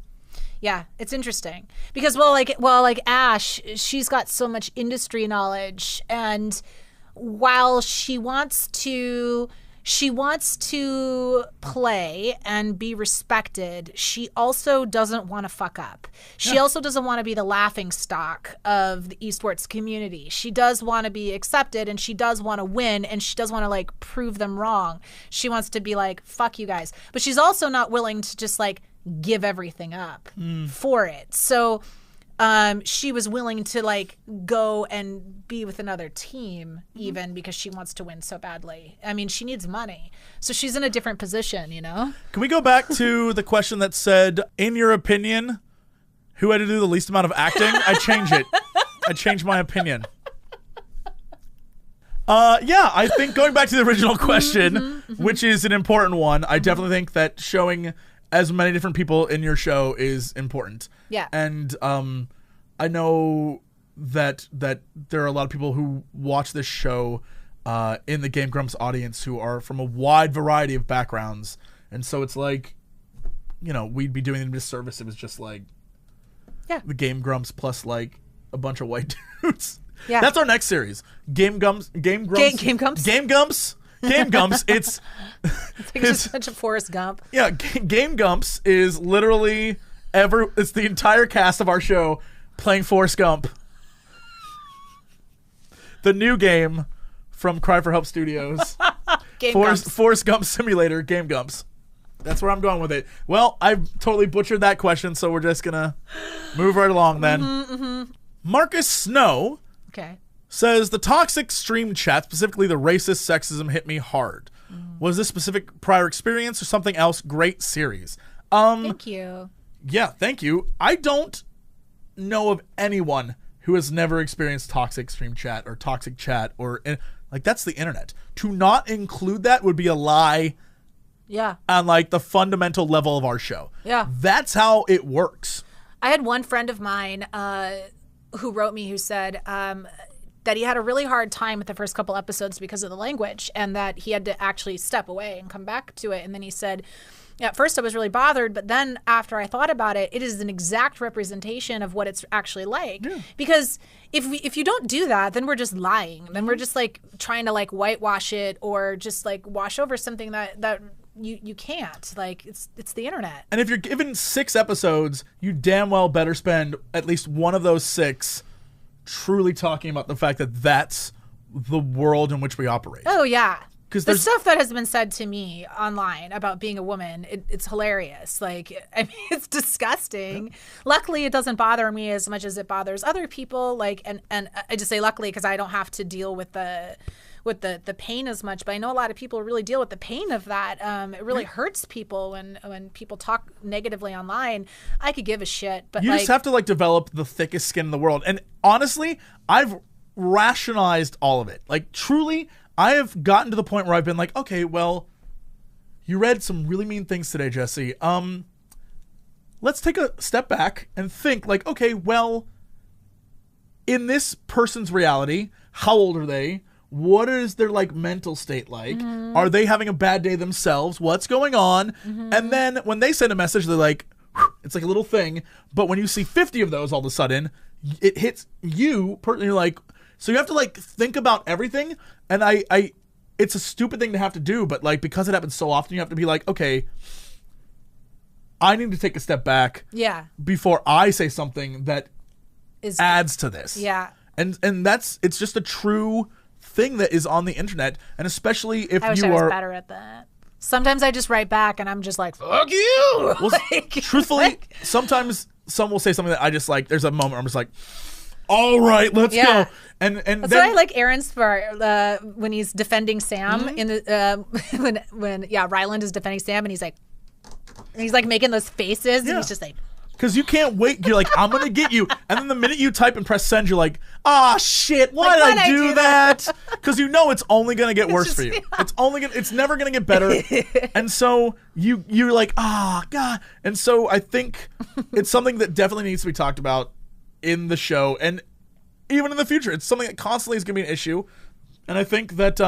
Yeah, it's interesting because like Ash, she's got so much industry knowledge, and while she wants to play and be respected, she also doesn't want to fuck up. She also doesn't want to be the laughing stock of the esports community. She does want to be accepted, and she does want to win, and she does want to like prove them wrong. She wants to be like, fuck you guys. But she's also not willing to just like give everything up for it. So she was willing to like go and be with another team even because she wants to win so badly. I mean, she needs money. So she's in a different position, you know? Can we go back to the question that said, in your opinion, who had to do the least amount of acting? I change it. I changed my opinion. Yeah, I think going back to the original question, which is an important one, I definitely think that showing as many different people in your show is important. Yeah. And I know that there are a lot of people who watch this show in the Game Grumps audience who are from a wide variety of backgrounds. And so it's like, you know, we'd be doing them a disservice. It was just like the Game Grumps plus like a bunch of white dudes. Yeah. That's our next series. Game Grumps. It's just such a Forrest Gump. Yeah, Game Gumps is literally it's the entire cast of our show playing Forrest Gump. The new game from Cry for Help Studios. Forrest Gump Simulator, Game Gumps. That's where I'm going with it. Well, I've totally butchered that question, so we're just gonna move right along then. Marcus Snow says, the toxic stream chat, specifically the racist sexism, hit me hard. Was this specific prior experience or something else? Great series. Thank you. Yeah, thank you. I don't know of anyone who has never experienced toxic stream chat or toxic chat or like that's the internet. To not include that would be a lie. Yeah. On like the fundamental level of our show. Yeah. That's how it works. I had one friend of mine who wrote me who said that he had a really hard time with the first couple episodes because of the language and that he had to actually step away and come back to it. And then he said, at first I was really bothered, but then after I thought about it, it is an exact representation of what it's actually like. Yeah. Because if you don't do that, then we're just lying. Then we're just like trying to like whitewash it or just like wash over something that you can't. Like it's the internet. And if you're given 6 episodes, you damn well better spend at least one of those 6 truly talking about the fact that that's the world in which we operate. Oh yeah. Because the stuff that has been said to me online about being a woman, it's hilarious. Like, I mean, it's disgusting. Yeah. Luckily, it doesn't bother me as much as it bothers other people. Like, and I just say luckily because I don't have to deal with the pain as much. But I know a lot of people really deal with the pain of that. It really hurts people when people talk negatively online. I could give a shit, but you just have to like develop the thickest skin in the world. And honestly, I've rationalized all of it. Like, truly, I have gotten to the point where I've been like, okay, well, you read some really mean things today, Jesse. Let's take a step back and think like, okay, well, in this person's reality, how old are they? What is their like mental state like? Mm-hmm. Are they having a bad day themselves? What's going on? Mm-hmm. And then when they send a message, they're like, It's like a little thing. But when you see 50 of those all of a sudden, it hits you. You're like, so you have to like think about everything. And it's a stupid thing to have to do, but like because it happens so often, you have to be like, okay, I need to take a step back. Yeah. Before I say something that adds to this. Yeah. And it's just a true thing that is on the internet, and especially if I wish you I was are better at that. Sometimes I just write back and I'm just like, fuck you. Well, truthfully, sometimes someone will say something that I just like. There's a moment where I'm just like, all right, let's go. And that's then, what I like Aaron's for when he's defending Sam in the when Ryland is defending Sam and he's like making those faces and he's just like. Because you can't wait. You're like, I'm going to get you. And then the minute you type and press send, you're like, ah, shit, why did I do that? Because you know it's only going to get worse for you. It's never going to get better. And so you're like, ah, God. And so I think it's something that definitely needs to be talked about in the show. And even in the future, it's something that constantly is going to be an issue. And I think that...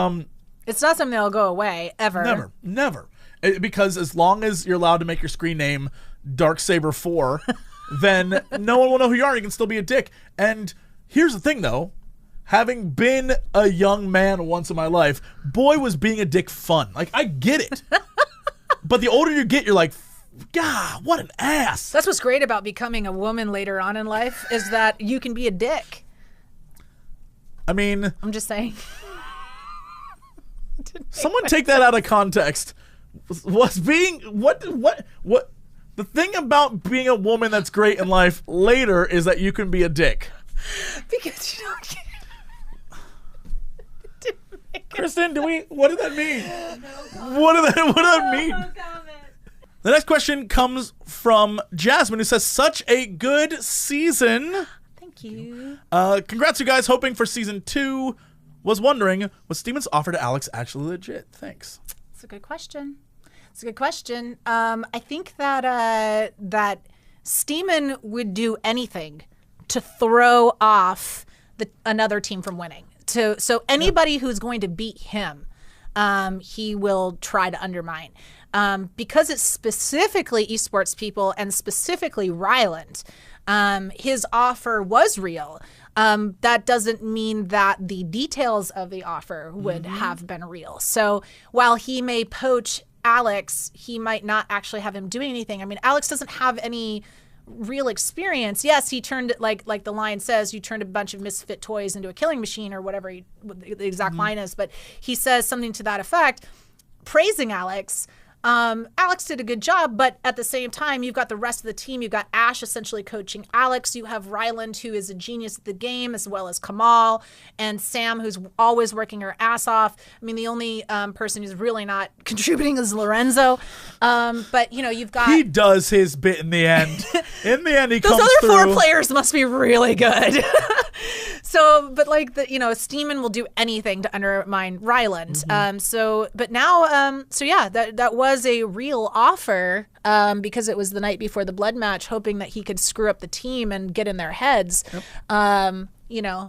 it's not something that'll go away, ever. Never. Because as long as you're allowed to make your screen name Darksaber 4, then no one will know who you are. You can still be a dick. And here's the thing, though. Having been a young man once in my life, boy, was being a dick fun. Like, I get it. But the older you get, you're like, God, what an ass. That's what's great about becoming a woman later on in life is that you can be a dick. I mean... I'm just saying. Someone take that out of context. Was being... What... The thing about being a woman that's great in life later is that you can be a dick. Because you don't get... Kristen, what did that mean? What did that mean? The next question comes from Jasmine, who says, such a good season. Thank you. Congrats, you guys. Hoping for season 2. Was wondering, was Steeman's offer to Alex actually legit? Thanks. That's a good question. I think that that Steeman would do anything to throw off another team from winning. So anybody who's going to beat him, he will try to undermine. Because it's specifically esports people and specifically Ryland, his offer was real. That doesn't mean that the details of the offer would have been real. So while he may poach Alex, he might not actually have him doing anything. I mean, Alex doesn't have any real experience. Yes, he turned, like the line says, you turned a bunch of misfit toys into a killing machine or whatever the exact line is. But he says something to that effect, praising Alex. Alex did a good job, but at the same time, you've got the rest of the team. You've got Ash essentially coaching Alex. You have Ryland, who is a genius at the game, as well as Kamal, and Sam, who's always working her ass off. I mean, the only person who's really not contributing is Lorenzo. But, you've got... He does his bit in the end. In the end, he comes through. Those other 4 players must be really good. So, but Steeman will do anything to undermine Ryland. But now, that was a real offer because it was the night before the blood match, hoping that he could screw up the team and get in their heads. Yep.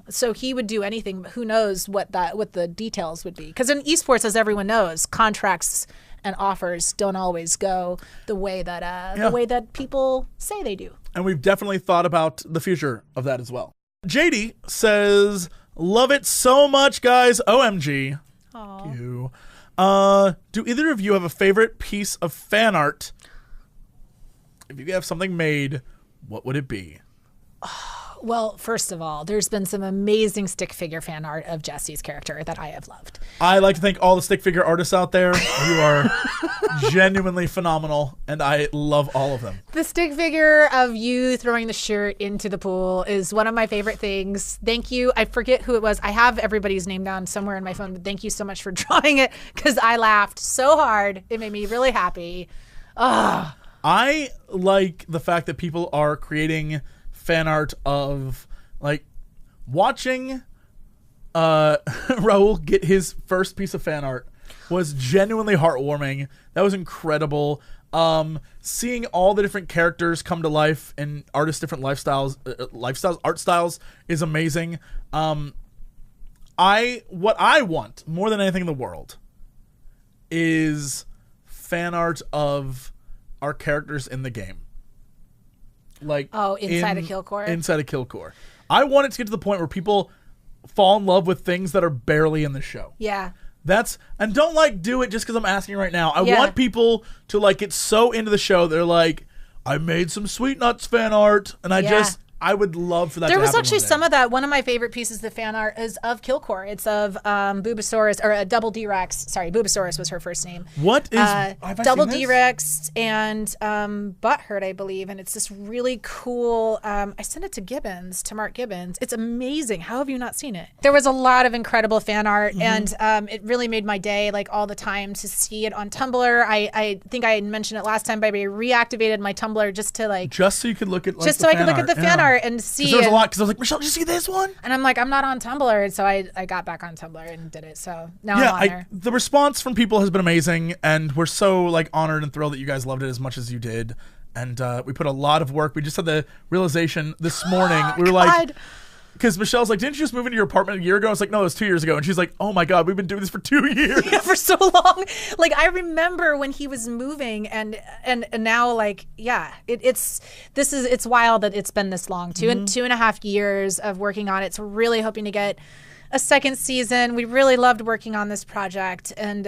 So he would do anything, but who knows what the details would be. Because in esports, as everyone knows, contracts and offers don't always go the way that people say they do. And we've definitely thought about the future of that as well. JD says, love it so much, guys. OMG. Aww. Thank you. Do either of you have a favorite piece of fan art? If you have something made, what would it be? Well, first of all, there's been some amazing stick figure fan art of Jesse's character that I have loved. I like to thank all the stick figure artists out there. You are genuinely phenomenal, and I love all of them. The stick figure of you throwing the shirt into the pool is one of my favorite things. Thank you. I forget who it was. I have everybody's name down somewhere in my phone, but thank you so much for drawing it because I laughed so hard. It made me really happy. Ugh. I like the fact that people are creating fan art of watching Raul get his first piece of fan art was genuinely heartwarming. That was incredible. Seeing all the different characters come to life and artists' different art styles is amazing. What I want more than anything in the world is fan art of our characters in the game. like inside of Killcore. Inside of Killcore. I want it to get to the point where people fall in love with things that are barely in the show. Yeah. And don't like do it just because I'm asking right now. I want people to like get so into the show they're like, I made some Sweet Nuts fan art, and I would love for that to happen. There was actually some of that. One of my favorite pieces of the fan art is of Killcore. It's of Bubosaurus, or Double D-Rex. Sorry, Bubosaurus was her first name. What is Double D-Rex and Butthurt, I believe. And it's this really cool, I sent it to Mark Gibbons. It's amazing. How have you not seen it? There was a lot of incredible fan art, and it really made my day, like, all the time to see it on Tumblr. I think I had mentioned it last time, but I reactivated my Tumblr just so you could look at like, so I could look at the fan art and see. There was a lot, because I was like, Michelle, did you see this one? And I'm like, I'm not on Tumblr, and so I got back on Tumblr and did it. So now I'm on there. The response from people has been amazing, and we're so like honored and thrilled that you guys loved it as much as you did. And we put a lot of work. We just had the realization this morning. We were like, because Michelle's like, didn't you just move into your apartment a year ago? I was like, no, it was 2 years ago. And she's like, oh my God, we've been doing this for 2 years. Yeah, for so long. Like, I remember when he was moving, and now, like, yeah, it's wild that it's been this long. 2.5 years of working on it. So we're really hoping to get a second season. We really loved working on this project, and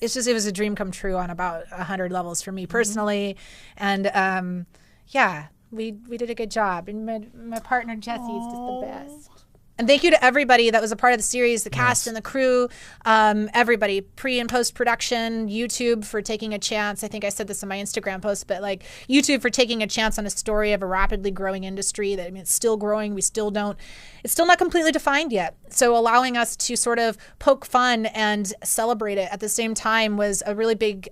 it was a dream come true on about 100 levels for me personally. And yeah. We did a good job, and my partner Jesse's just the best. And thank you to everybody that was a part of the series, the cast and the crew, everybody, pre and post production, YouTube for taking a chance. I think I said this in my Instagram post, but like YouTube for taking a chance on a story of a rapidly growing industry that, I mean, it's still growing. It's still not completely defined yet. So allowing us to sort of poke fun and celebrate it at the same time was a really big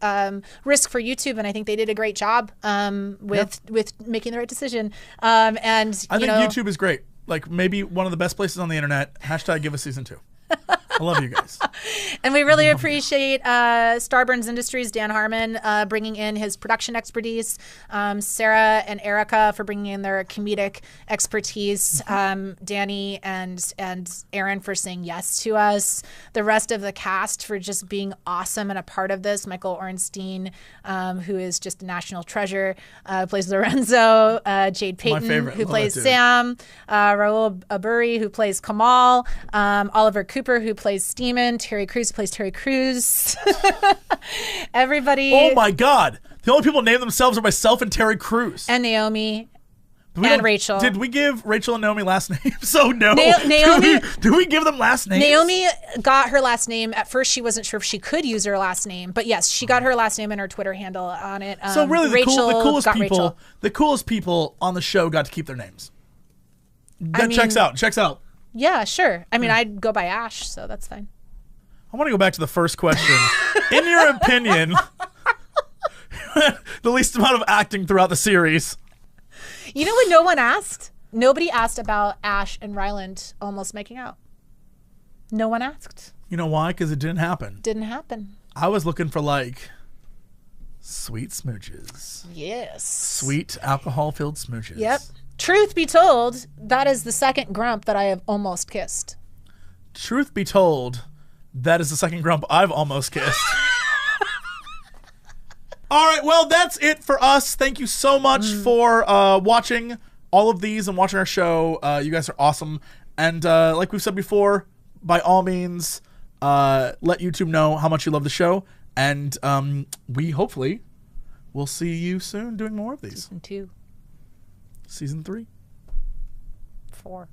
risk for YouTube, and I think they did a great job with making the right decision. And I think YouTube is great. Like, maybe one of the best places on the internet. # give us season 2. I love you guys. And we really appreciate Starburns Industries, Dan Harmon, bringing in his production expertise, Sarah and Erica for bringing in their comedic expertise, Danny and Aaron for saying yes to us, the rest of the cast for just being awesome and a part of this, Michael Ornstein, who is just a national treasure, plays Lorenzo, Jade Payton, who plays Sam, Raul Aburi, who plays Kamal, Oliver Cooper, who plays Steeman, Terry Crews plays Terry Crews. Everybody. Oh my God. The only people named themselves are myself and Terry Crews. And Naomi. And Rachel. Did we give Rachel and Naomi last names? So no. Naomi. Do we give them last names? Naomi got her last name. At first, she wasn't sure if she could use her last name, but yes, she got her last name and her Twitter handle on it. So really, the coolest people on the show got to keep their names. That checks out. Yeah, sure. I mean, I'd go by Ash, so that's fine. I want to go back to the first question. In your opinion, the least amount of acting throughout the series. You know what no one asked? Nobody asked about Ash and Ryland almost making out. No one asked. You know why? Because it didn't happen. Didn't happen. I was looking for, like, sweet smooches. Yes. Sweet alcohol-filled smooches. Yep. Truth be told, that is the second grump that I have almost kissed. Truth be told, that is the second grump I've almost kissed. All right, well, that's it for us. Thank you so much for watching all of these and watching our show. You guys are awesome. And like we've said before, by all means, let YouTube know how much you love the show. And we hopefully will see you soon doing more of these. Season 2. Season 3? 4.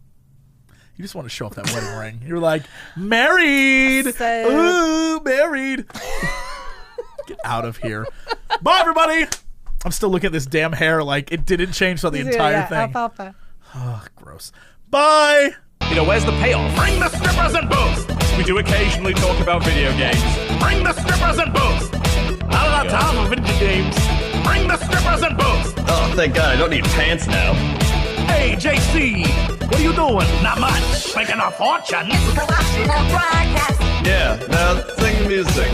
You just want to show off that wedding ring. You're like, married! Ooh, married! Get out of here. Bye, everybody! I'm still looking at this damn hair like it didn't change throughout the entire thing. Alfalfa. Oh, gross. Bye! You know, where's the payoff? Bring the strippers and booze! We do occasionally talk about video games. Bring the strippers and booze! Not enough time for video games. Bring the strippers and booze! Oh, thank God, I don't need pants now. Hey, JC, what are you doing? Not much. Making a fortune. Yeah, now sing music.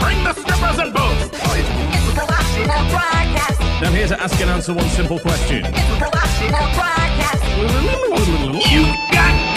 Bring the strippers and booze! Now I'm here to ask and answer one simple question. You got